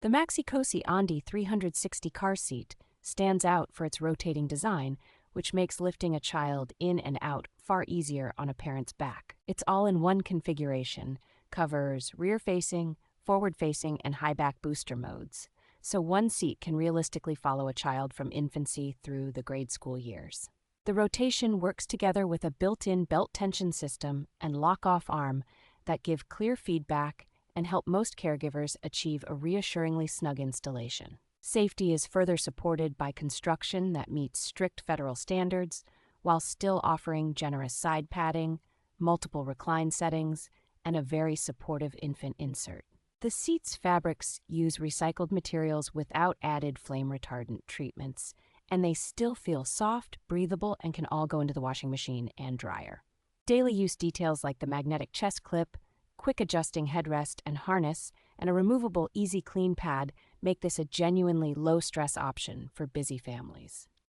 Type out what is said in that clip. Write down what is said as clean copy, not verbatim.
The Maxi-Cosi Andi 360 car seat stands out for its rotating design, which makes lifting a child in and out far easier on a parent's back. It's all in one configuration, covers rear-facing, forward-facing, and high-back booster modes, so one seat can realistically follow a child from infancy through the grade school years. The rotation works together with a built-in belt tension system and lock-off arm that give clear feedback and help most caregivers achieve a reassuringly snug installation. Safety is further supported by construction that meets strict federal standards, while still offering generous side padding, multiple recline settings, and a very supportive infant insert. The seat's fabrics use recycled materials without added flame retardant treatments, and they still feel soft, breathable, and can all go into the washing machine and dryer. Daily use details like the magnetic chest clip, quick adjusting headrest and harness, and a removable easy clean pad make this a genuinely low-stress option for busy families.